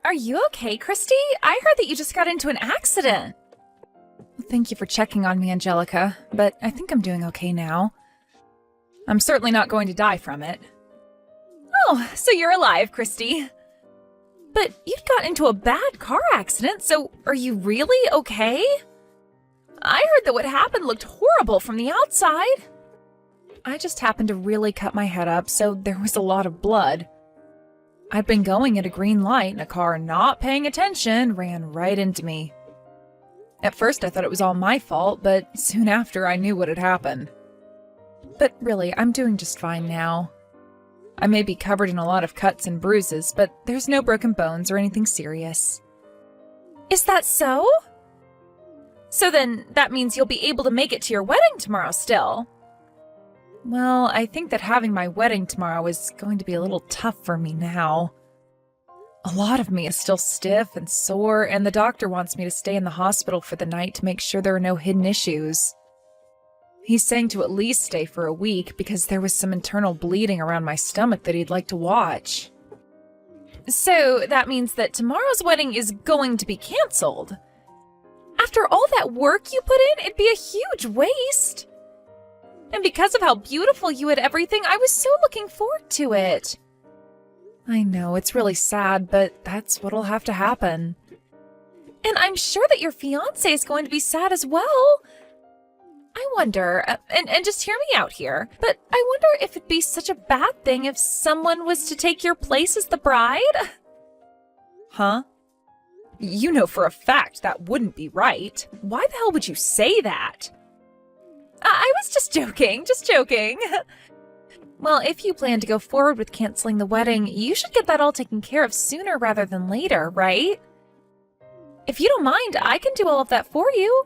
Are you okay, Christy? I heard that you just got into an accident. Thank you for checking on me, Angelica, but I think I'm doing okay now. I'm certainly not going to die from it. Oh, so you're alive, Christy. But you got into a bad car accident, so are you really okay? I heard that what happened looked horrible from the outside. I just happened to really cut my head up, so there was a lot of blood. I'd been going at a green light, and a car not paying attention ran right into me. At first I thought it was all my fault, but soon after I knew what had happened. But really, I'm doing just fine now. I may be covered in a lot of cuts and bruises, but there's no broken bones or anything serious. Is that so? So then, that means you'll be able to make it to your wedding tomorrow still. Well, I think that having my wedding tomorrow is going to be a little tough for me now. A lot of me is still stiff and sore, and the doctor wants me to stay in the hospital for the night to make sure there are no hidden issues. He's saying to at least stay for a week because there was some internal bleeding around my stomach that he'd like to watch. So that means that tomorrow's wedding is going to be canceled. After all that work you put in, it'd be a huge waste. And because of how beautiful you had everything, I was so looking forward to it. I know, it's really sad, but that's what'll have to happen. And I'm sure that your fiancé is going to be sad as well. I wonder, and just hear me out here, but I wonder if it'd be such a bad thing if someone was to take your place as the bride? Huh? You know for a fact that wouldn't be right. Why the hell would you say that? I was just joking. Well, if you plan to go forward with canceling the wedding, you should get that all taken care of sooner rather than later, right? If you don't mind, I can do all of that for you.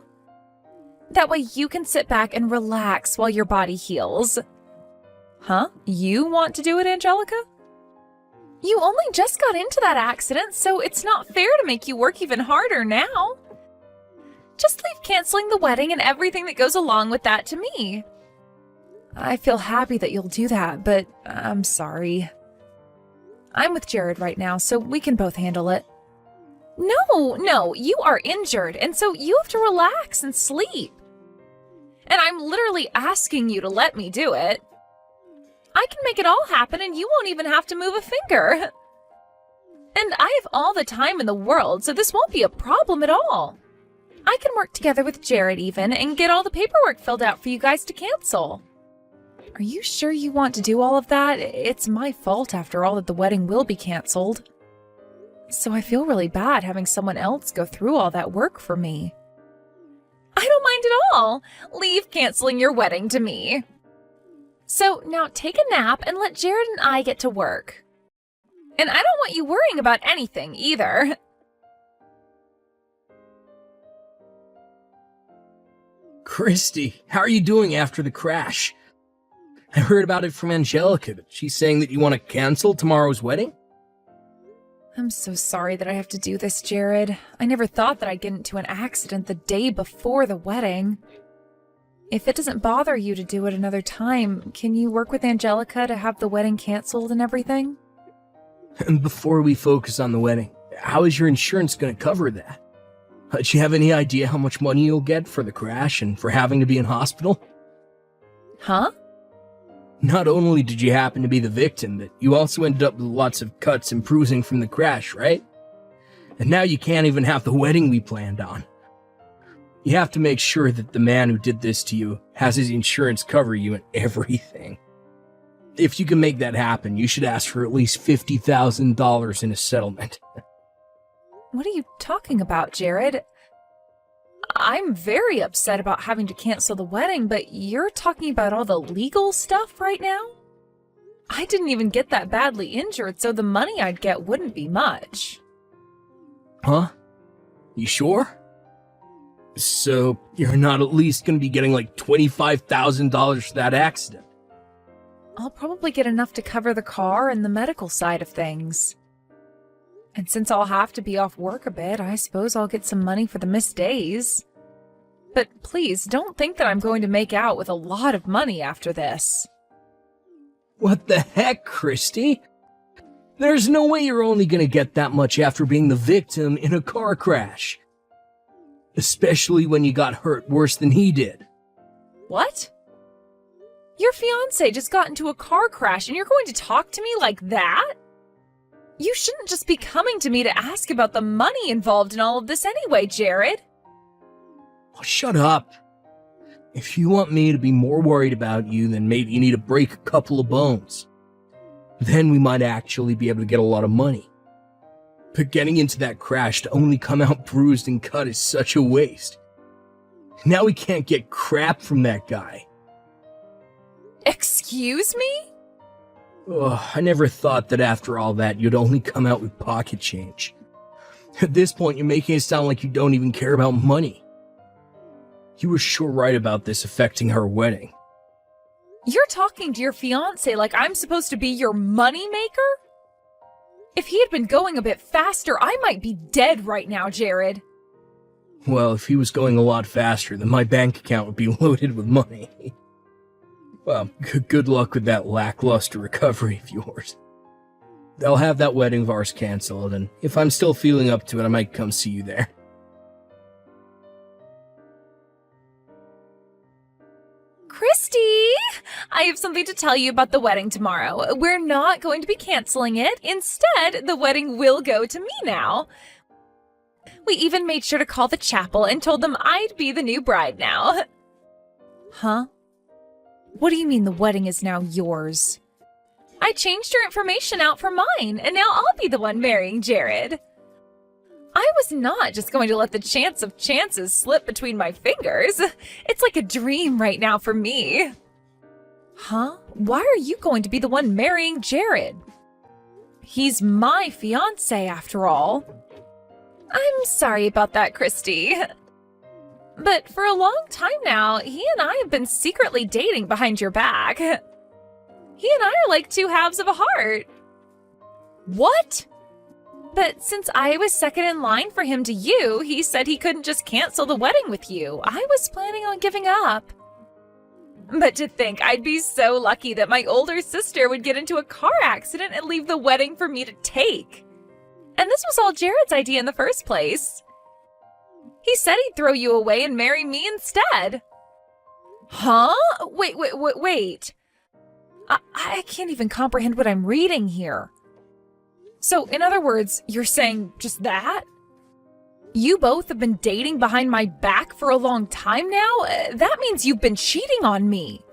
That way you can sit back and relax while your body heals. Huh? You want to do it, Angelica? You only just got into that accident, so it's not fair to make you work even harder now. Just leave canceling the wedding and everything that goes along with that to me. I feel happy that you'll do that, but I'm sorry. I'm with Jared right now, so we can both handle it. No, you are injured, and so you have to relax and sleep. And I'm literally asking you to let me do it. I can make it all happen, and you won't even have to move a finger. And I have all the time in the world, so this won't be a problem at all. I can work together with Jared even, and get all the paperwork filled out for you guys to cancel. Are you sure you want to do all of that? It's my fault, after all, that the wedding will be canceled. So I feel really bad having someone else go through all that work for me. I don't mind at all. Leave canceling your wedding to me. So now take a nap and let Jared and I get to work. And I don't want you worrying about anything either. Christy, how are you doing after the crash? I heard about it from Angelica, but she's saying that you want to cancel tomorrow's wedding? I'm so sorry that I have to do this, Jared. I never thought that I'd get into an accident the day before the wedding. If it doesn't bother you to do it another time, can you work with Angelica to have the wedding canceled and everything? And before we focus on the wedding, how is your insurance going to cover that? Do you have any idea how much money you'll get for the crash and for having to be in hospital? Huh? Not only did you happen to be the victim, but you also ended up with lots of cuts and bruising from the crash, right? And now you can't even have the wedding we planned on. You have to make sure that the man who did this to you has his insurance cover you and everything. If you can make that happen, you should ask for at least $50,000 in a settlement. What are you talking about, Jared? I'm very upset about having to cancel the wedding, but you're talking about all the legal stuff right now? I didn't even get that badly injured, so the money I'd get wouldn't be much. Huh? You sure? So, you're not at least going to be getting like $25,000 for that accident? I'll probably get enough to cover the car and the medical side of things. And since I'll have to be off work a bit, I suppose I'll get some money for the missed days. But please, don't think that I'm going to make out with a lot of money after this. What the heck, Christy? There's no way you're only gonna get that much after being the victim in a car crash. Especially when you got hurt worse than he did. What? Your fiancé just got into a car crash and you're going to talk to me like that? You shouldn't just be coming to me to ask about the money involved in all of this anyway, Jared. Oh, shut up. If you want me to be more worried about you, then maybe you need to break a couple of bones. Then we might actually be able to get a lot of money. But getting into that crash to only come out bruised and cut is such a waste. Now we can't get crap from that guy. Excuse me? Ugh, I never thought that after all that you'd only come out with pocket change. At this point, you're making it sound like you don't even care about money. You were sure right about this affecting our wedding. You're talking to your fiancé like I'm supposed to be your money maker? If he had been going a bit faster, I might be dead right now, Jared. Well, if he was going a lot faster, then my bank account would be loaded with money. Well, good luck with that lackluster recovery of yours. I'll have that wedding of ours canceled, and if I'm still feeling up to it, I might come see you there. Christy! I have something to tell you about the wedding tomorrow. We're not going to be canceling it. Instead, the wedding will go to me now. We even made sure to call the chapel and told them I'd be the new bride now. Huh? What do you mean the wedding is now yours? I changed your information out for mine, and now I'll be the one marrying Jared. I was not just going to let the chance of chances slip between my fingers. It's like a dream right now for me. Huh? Why are you going to be the one marrying Jared? He's my fiancé, after all. I'm sorry about that, Christy. But for a long time now, he and I have been secretly dating behind your back. He and I are like two halves of a heart. What? But since I was second in line for him to you, he said he couldn't just cancel the wedding with you. I was planning on giving up. But to think I'd be so lucky that my older sister would get into a car accident and leave the wedding for me to take. And this was all Jared's idea in the first place. He said he'd throw you away and marry me instead. Huh? Wait. I can't even comprehend what I'm reading here. So, in other words, you're saying just that? You both have been dating behind my back for a long time now? That means you've been cheating on me.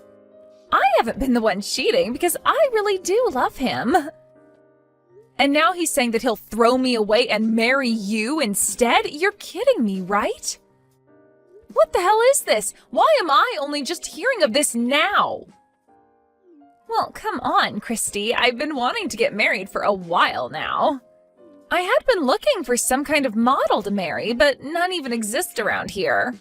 I haven't been the one cheating because I really do love him. And now he's saying that he'll throw me away and marry you instead? You're kidding me, right? What the hell is this? Why am I only just hearing of this now? Well, come on, Christy. I've been wanting to get married for a while now. I had been looking for some kind of model to marry, but none even exist around here.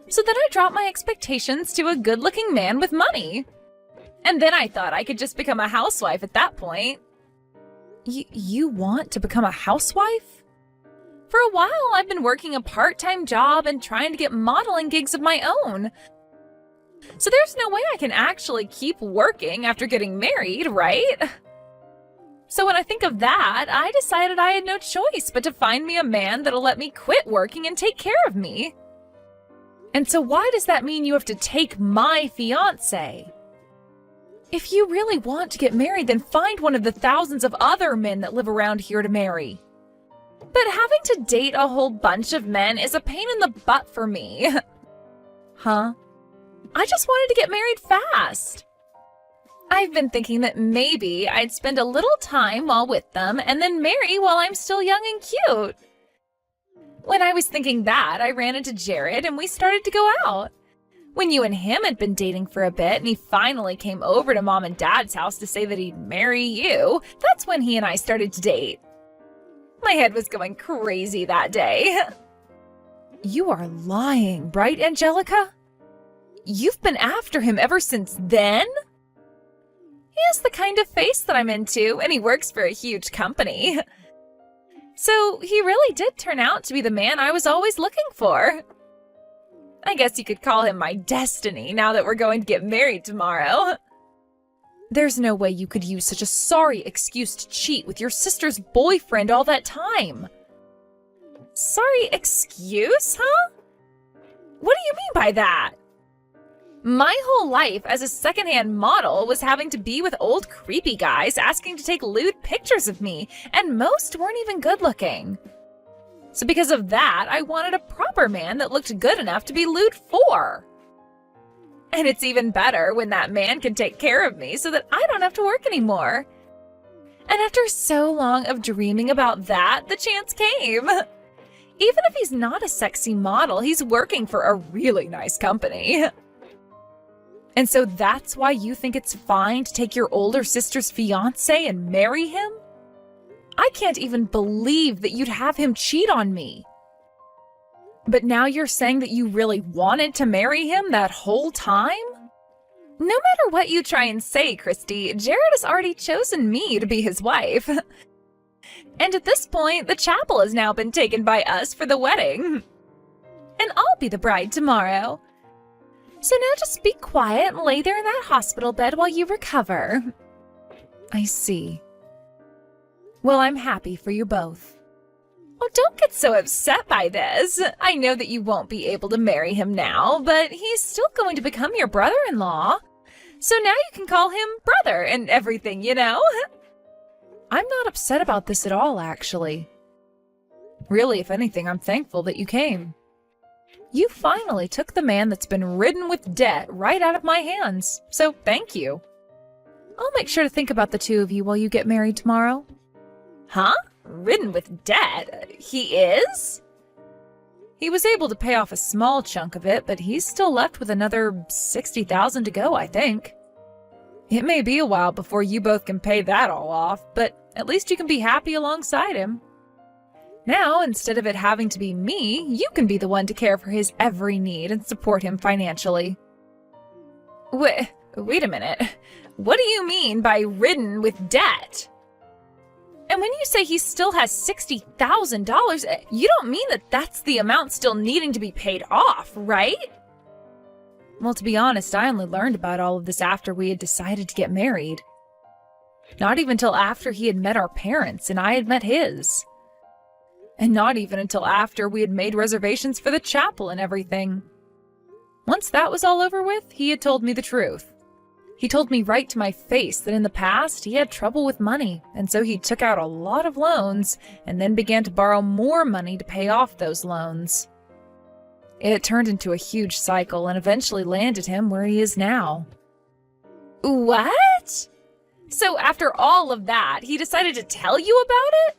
So then I dropped my expectations to a good-looking man with money. And then I thought I could just become a housewife at that point. You want to become a housewife? For a while, I've been working a part-time job and trying to get modeling gigs of my own. So there's no way I can actually keep working after getting married, right? So when I think of that, I decided I had no choice but to find me a man that'll let me quit working and take care of me. And so why does that mean you have to take my fiancé? If you really want to get married, then find one of the thousands of other men that live around here to marry. But having to date a whole bunch of men is a pain in the butt for me. Huh? I just wanted to get married fast. I've been thinking that maybe I'd spend a little time while with them and then marry while I'm still young and cute. When I was thinking that, I ran into Jared and we started to go out. When you and him had been dating for a bit and he finally came over to Mom and Dad's house to say that he'd marry you, that's when he and I started to date. My head was going crazy that day. You are lying, right, Angelica? You've been after him ever since then? He has the kind of face that I'm into, and he works for a huge company. So he really did turn out to be the man I was always looking for. I guess you could call him my destiny now that we're going to get married tomorrow. There's no way you could use such a sorry excuse to cheat with your sister's boyfriend all that time. Sorry excuse, huh? What do you mean by that? My whole life as a secondhand model was having to be with old creepy guys asking to take lewd pictures of me, and most weren't even good looking. So because of that, I wanted a proper man that looked good enough to be lewd for. And it's even better when that man can take care of me so that I don't have to work anymore. And after so long of dreaming about that, the chance came. Even if he's not a sexy model, he's working for a really nice company. And so that's why you think it's fine to take your older sister's fiancé and marry him? I can't even believe that you'd have him cheat on me. But now you're saying that you really wanted to marry him that whole time? No matter what you try and say, Christy, Jared has already chosen me to be his wife. And at this point, the chapel has now been taken by us for the wedding. And I'll be the bride tomorrow. So now just be quiet and lay there in that hospital bed while you recover. I see. Well, I'm happy for you both. Oh, don't get so upset by this. I know that you won't be able to marry him now, but he's still going to become your brother-in-law. So now you can call him brother and everything, you know? I'm not upset about this at all, actually. Really, if anything, I'm thankful that you came. You finally took the man that's been ridden with debt right out of my hands, so thank you. I'll make sure to think about the two of you while you get married tomorrow. Huh? Ridden with debt? He is? He was able to pay off a small chunk of it, but he's still left with another $60,000 to go, I think. It may be a while before you both can pay that all off, but at least you can be happy alongside him. Now, instead of it having to be me, you can be the one to care for his every need and support him financially. Wait a minute. What do you mean by ridden with debt? And when you say he still has $60,000, you don't mean that that's the amount still needing to be paid off, right? Well, to be honest, I only learned about all of this after we had decided to get married. Not even till after he had met our parents and I had met his. And not even until after we had made reservations for the chapel and everything. Once that was all over with, he had told me the truth. He told me right to my face that in the past he had trouble with money, and so he took out a lot of loans and then began to borrow more money to pay off those loans. It turned into a huge cycle and eventually landed him where he is now. What? So after all of that, he decided to tell you about it?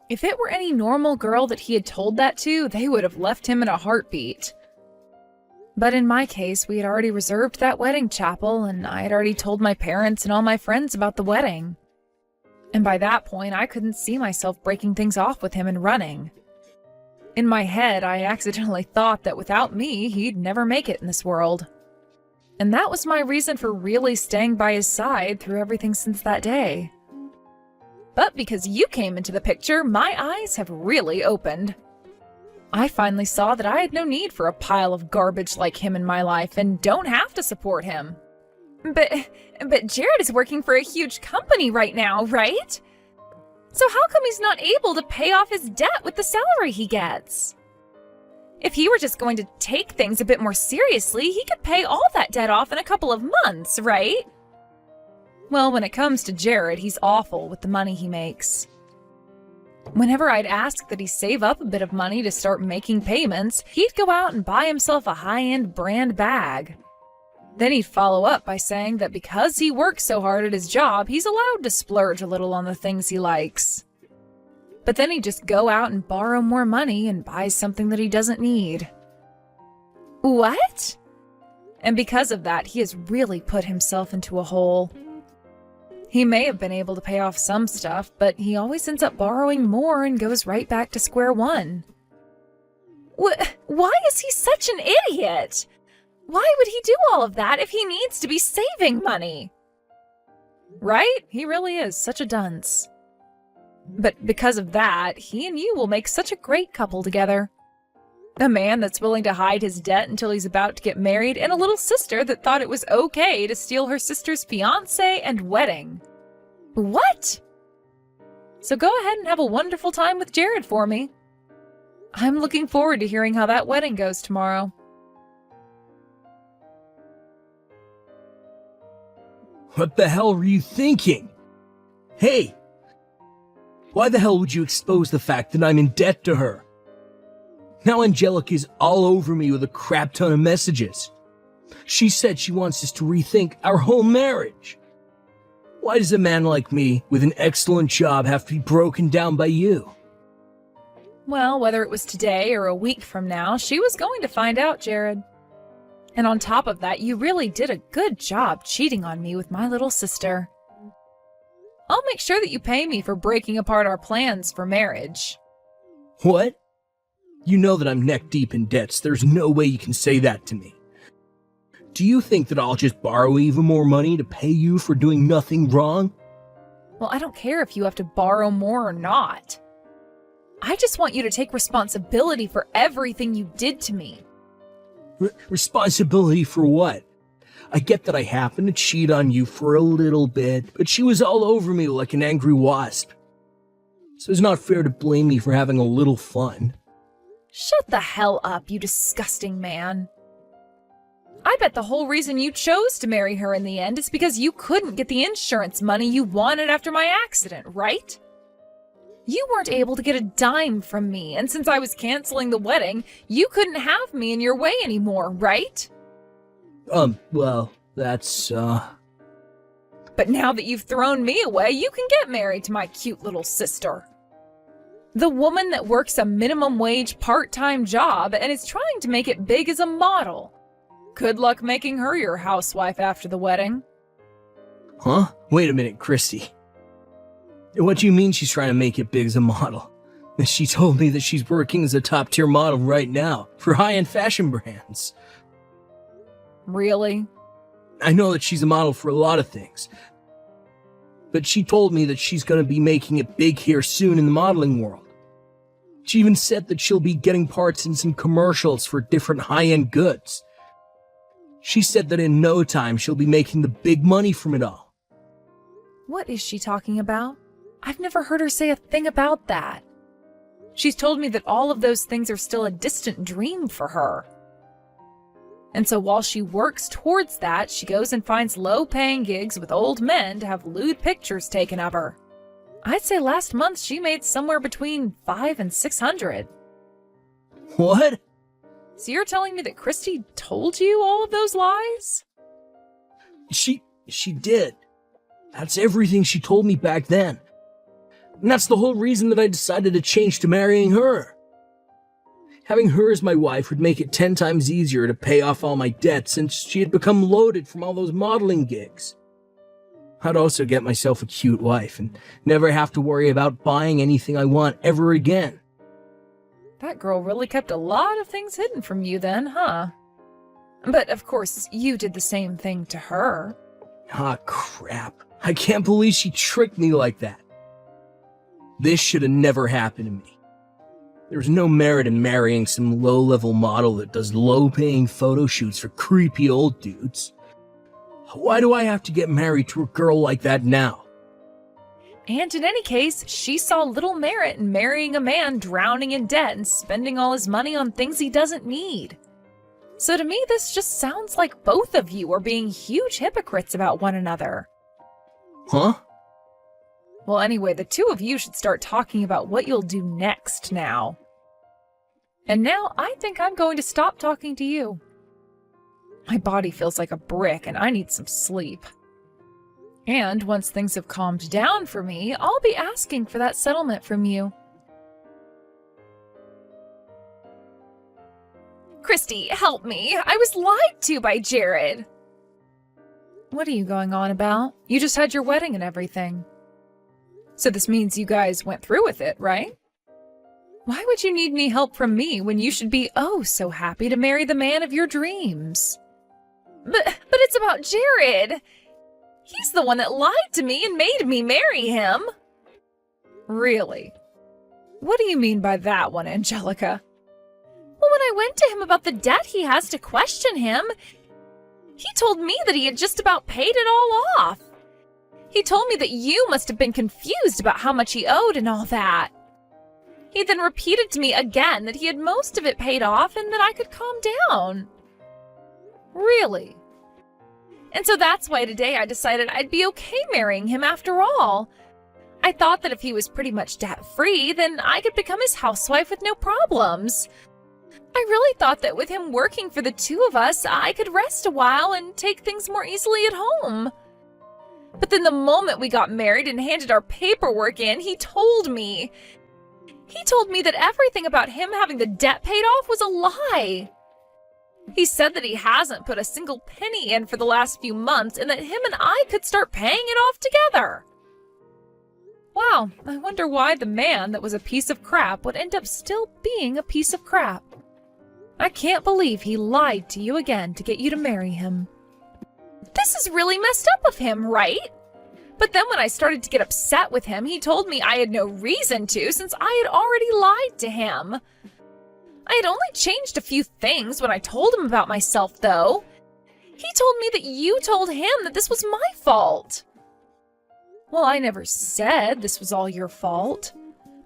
If it were any normal girl that he had told that to, they would have left him in a heartbeat. But in my case, we had already reserved that wedding chapel, and I had already told my parents and all my friends about the wedding. And by that point, I couldn't see myself breaking things off with him and running. In my head, I accidentally thought that without me, he'd never make it in this world. And that was my reason for really staying by his side through everything since that day. But because you came into the picture, my eyes have really opened. I finally saw that I had no need for a pile of garbage like him in my life and don't have to support him. But Jared is working for a huge company right now, right? So how come he's not able to pay off his debt with the salary he gets? If he were just going to take things a bit more seriously, he could pay all that debt off in a couple of months, right? Well, when it comes to Jared, he's awful with the money he makes. Whenever I'd ask that he save up a bit of money to start making payments, he'd go out and buy himself a high-end brand bag. Then he'd follow up by saying that because he works so hard at his job, he's allowed to splurge a little on the things he likes. But then he'd just go out and borrow more money and buy something that he doesn't need. What? And because of that, he has really put himself into a hole. He may have been able to pay off some stuff, but he always ends up borrowing more and goes right back to square one. Why is he such an idiot? Why would he do all of that if he needs to be saving money? Right? He really is such a dunce. But because of that, he and you will make such a great couple together. A man that's willing to hide his debt until he's about to get married, and a little sister that thought it was okay to steal her sister's fiancé and wedding. What? So go ahead and have a wonderful time with Jared for me. I'm looking forward to hearing how that wedding goes tomorrow. What the hell were you thinking? Hey! Why the hell would you expose the fact that I'm in debt to her? Now Angelica's all over me with a crap ton of messages. She said she wants us to rethink our whole marriage. Why does a man like me, with an excellent job, have to be broken down by you? Well, whether it was today or a week from now, she was going to find out, Jared. And on top of that, you really did a good job cheating on me with my little sister. I'll make sure that you pay me for breaking apart our plans for marriage. What? You know that I'm neck deep in debts. There's no way you can say that to me. Do you think that I'll just borrow even more money to pay you for doing nothing wrong? Well, I don't care if you have to borrow more or not. I just want you to take responsibility for everything you did to me. Responsibility for what? I get that I happened to cheat on you for a little bit, but she was all over me like an angry wasp. So it's not fair to blame me for having a little fun. Shut the hell up, you disgusting man. I bet the whole reason you chose to marry her in the end is because you couldn't get the insurance money you wanted after my accident, right? You weren't able to get a dime from me, and since I was canceling the wedding, you couldn't have me in your way anymore, right? Well, that's, But now that you've thrown me away, you can get married to my cute little sister. The woman that works a minimum wage part-time job and is trying to make it big as a model. Good luck making her your housewife after the wedding. Huh? Wait a minute, Christy. What do you mean she's trying to make it big as a model? She told me that she's working as a top-tier model right now for high-end fashion brands. Really? I know that she's a model for a lot of things. But she told me that she's going to be making it big here soon in the modeling world. She even said that she'll be getting parts in some commercials for different high-end goods. She said that in no time she'll be making the big money from it all. What is she talking about? I've never heard her say a thing about that. She's told me that all of those things are still a distant dream for her. And so while she works towards that, she goes and finds low-paying gigs with old men to have lewd pictures taken of her. I'd say last month she made somewhere between $500 and $600. What? So you're telling me that Christy told you all of those lies? She did. That's everything she told me back then. And that's the whole reason that I decided to change to marrying her. Having her as my wife would make it 10 times easier to pay off all my debts since she had become loaded from all those modeling gigs. I'd also get myself a cute wife and never have to worry about buying anything I want ever again. That girl really kept a lot of things hidden from you then, huh? But of course, you did the same thing to her. Ah, crap. I can't believe she tricked me like that. This should have never happened to me. There's no merit in marrying some low-level model that does low-paying photo shoots for creepy old dudes. Why do I have to get married to a girl like that now? And in any case, she saw little merit in marrying a man drowning in debt and spending all his money on things he doesn't need. So to me, this just sounds like both of you are being huge hypocrites about one another. Huh? Well, anyway, the two of you should start talking about what you'll do next now. And now I think I'm going to stop talking to you. My body feels like a brick and I need some sleep. And once things have calmed down for me, I'll be asking for that settlement from you. Christy, help me. I was lied to by Jared. What are you going on about? You just had your wedding and everything. So this means you guys went through with it, right? Why would you need any help from me when you should be oh so happy to marry the man of your dreams? But it's about Jared. He's the one that lied to me and made me marry him. Really? What do you mean by that one, Angelica? Well, when I went to him about the debt he has to question him, he told me that he had just about paid it all off. He told me that you must have been confused about how much he owed and all that. He then repeated to me again that he had most of it paid off and that I could calm down. Really? And so that's why today I decided I'd be okay marrying him after all. I thought that if he was pretty much debt-free, then I could become his housewife with no problems. I really thought that with him working for the two of us, I could rest a while and take things more easily at home. But then the moment we got married and handed our paperwork in, he told me that everything about him having the debt paid off was a lie. He said that he hasn't put a single penny in for the last few months and that him and I could start paying it off together. Wow, I wonder why the man that was a piece of crap would end up still being a piece of crap. I can't believe he lied to you again to get you to marry him. This is really messed up of him, right? But then when I started to get upset with him, he told me I had no reason to since I had already lied to him. I had only changed a few things when I told him about myself, though. He told me that you told him that this was my fault. Well, I never said this was all your fault.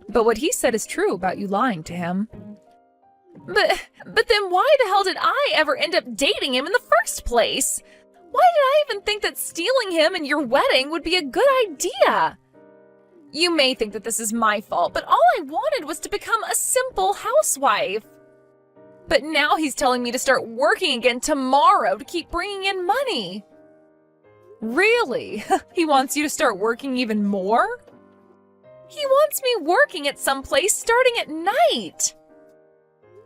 But what he said is true about you lying to him. But then why the hell did I ever end up dating him in the first place? Why did I even think that stealing him and your wedding would be a good idea? You may think that this is my fault, but all I wanted was to become a simple housewife. But now he's telling me to start working again tomorrow to keep bringing in money. Really? He wants you to start working even more? He wants me working at some place starting at night.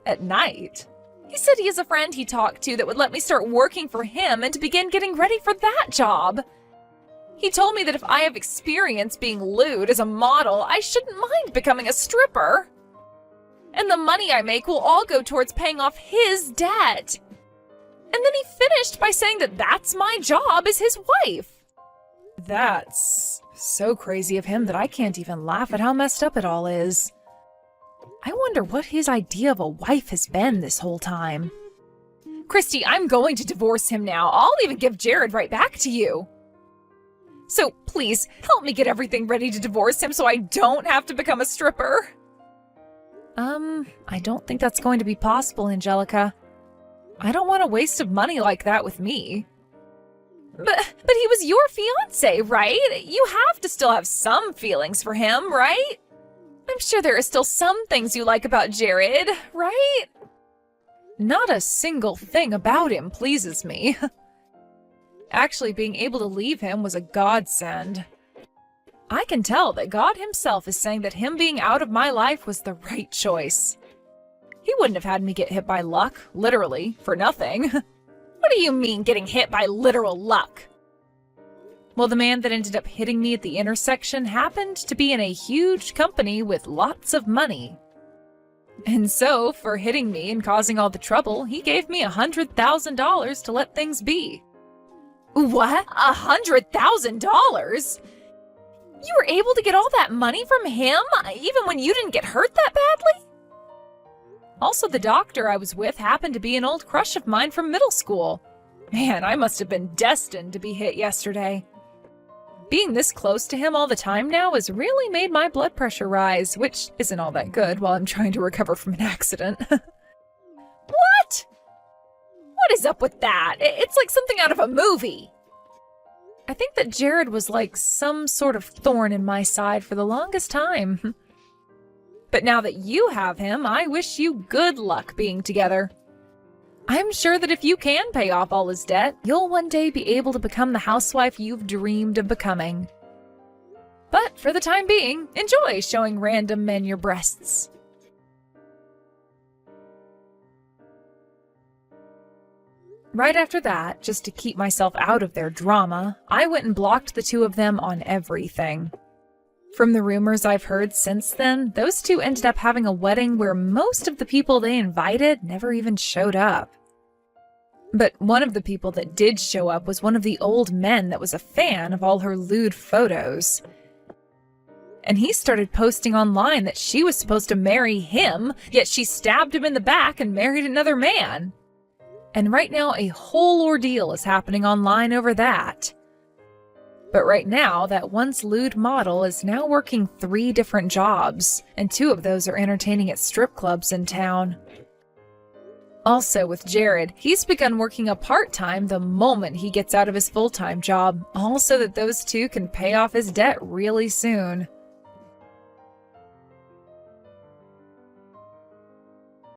At night? He said he has a friend he talked to that would let me start working for him and to begin getting ready for that job. He told me that if I have experience being lewd as a model, I shouldn't mind becoming a stripper. And the money I make will all go towards paying off his debt. And then he finished by saying that that's my job as his wife. That's so crazy of him that I can't even laugh at how messed up it all is. I wonder what his idea of a wife has been this whole time. Christy, I'm going to divorce him now. I'll even give Jared right back to you. So please, help me get everything ready to divorce him so I don't have to become a stripper. I don't think that's going to be possible, Angelica. I don't want a waste of money like that with me. But he was your fiancé, right? You have to still have some feelings for him, right? I'm sure there are still some things you like about Jared, right? Not a single thing about him pleases me. Actually, being able to leave him was a godsend. I can tell that God himself is saying that him being out of my life was the right choice. He wouldn't have had me get hit by luck, literally, for nothing. What do you mean, getting hit by literal luck? Well, the man that ended up hitting me at the intersection happened to be in a huge company with lots of money. And so, for hitting me and causing all the trouble, he gave me $100,000 to let things be. What? $100,000? You were able to get all that money from him, even when you didn't get hurt that badly? Also, the doctor I was with happened to be an old crush of mine from middle school. Man, I must have been destined to be hit yesterday. Being this close to him all the time now has really made my blood pressure rise, which isn't all that good while I'm trying to recover from an accident. What? What is up with that? It's like something out of a movie. I think that Jared was like some sort of thorn in my side for the longest time. But now that you have him, I wish you good luck being together. I'm sure that if you can pay off all his debt, you'll one day be able to become the housewife you've dreamed of becoming. But for the time being, enjoy showing random men your breasts. Right after that, just to keep myself out of their drama, I went and blocked the two of them on everything. From the rumors I've heard since then, those two ended up having a wedding where most of the people they invited never even showed up. But one of the people that did show up was one of the old men that was a fan of all her lewd photos. And he started posting online that she was supposed to marry him, yet she stabbed him in the back and married another man. And right now, a whole ordeal is happening online over that. But right now, that once lewd model is now working 3 different jobs, and 2 of those are entertaining at strip clubs in town. Also with Jared, he's begun working a part-time the moment he gets out of his full-time job, all so that those 2 can pay off his debt really soon.